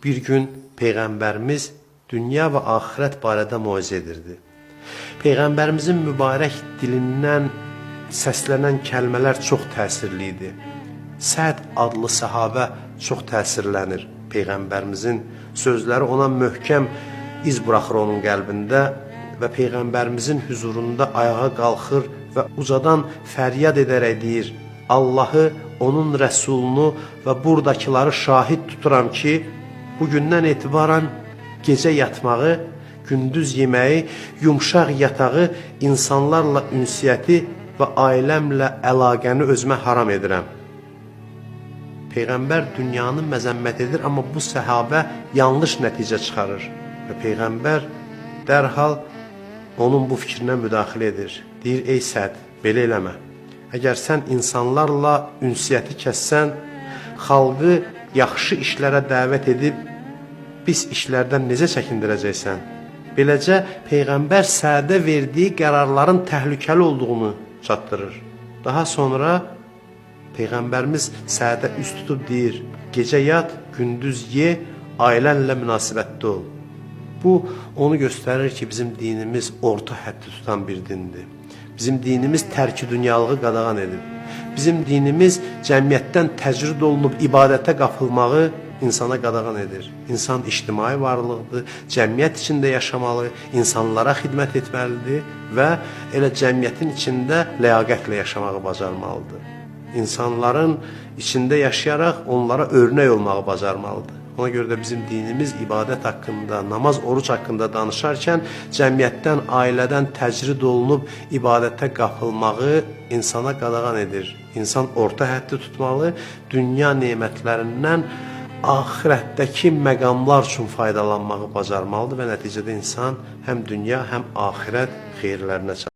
Bir gün Peyğəmbərimiz dünya və axirət barədə moizə edirdi. Peyğəmbərimizin mübarək dilindən səslənən kəlmələr çox təsirli idi. Səd adlı səhabə çox təsirlənir. Peyğəmbərimizin sözləri ona möhkəm iz buraxır onun qəlbində və Peyğəmbərimizin huzurunda ayağa qalxır və ucadan fəryad edərək deyir: Allahı, onun rəsulunu və buradakıları şahid tuturam ki, bugündən etibarən gecə yatmağı, gündüz yeməyi, yumşaq yatağı, insanlarla ünsiyyəti və ailəmlə əlaqəni özümə haram edirəm. Peyğəmbər dünyanı məzəmmət edir, amma bu səhabə yanlış nəticə çıxarır. Və Peyğəmbər dərhal onun bu fikrinə müdaxilə edir. Deyir: ey Səd, belə eləmə. Əgər sən insanlarla ünsiyyəti kəssən, xalqı yaxşı işlərə dəvət edib, pis işlərdən necə çəkindirəcəksən? Beləcə, Peyğəmbər Sədə verdiyi qərarların təhlükəli olduğunu çatdırır. Daha sonra Peyğəmbərimiz Sədə üst tutub deyir: gecə yat, gündüz ye, ailənlə münasibətdə ol. Bu, onu göstərir ki, bizim dinimiz orta həddi tutan bir dindir. Bizim dinimiz tərki dünyalığı qadağan edib. Bizim dinimiz cəmiyyətdən təcrid olunub ibadətə qapılmağı insana qadağan edir. İnsan ictimai varlıqdır, cəmiyyət içində yaşamalı, insanlara xidmət etməlidir və elə cəmiyyətin içində ləyaqətlə yaşamağı bacarmalıdır. İnsanların içində yaşayaraq onlara örnək olmağı bacarmalıdır. Ona görə də bizim dinimiz ibadət haqqında, namaz, oruç haqqında danışarkən cəmiyyətdən, ailədən təcrid olunub ibadətə qapılmağı insana qadağan edir. İnsan orta həddi tutmalı, dünya nemətlərindən axirətdəki məqamlar üçün faydalanmağı bacarmalıdır və nəticədə insan həm dünya, həm axirət xeyirlərinə çatır.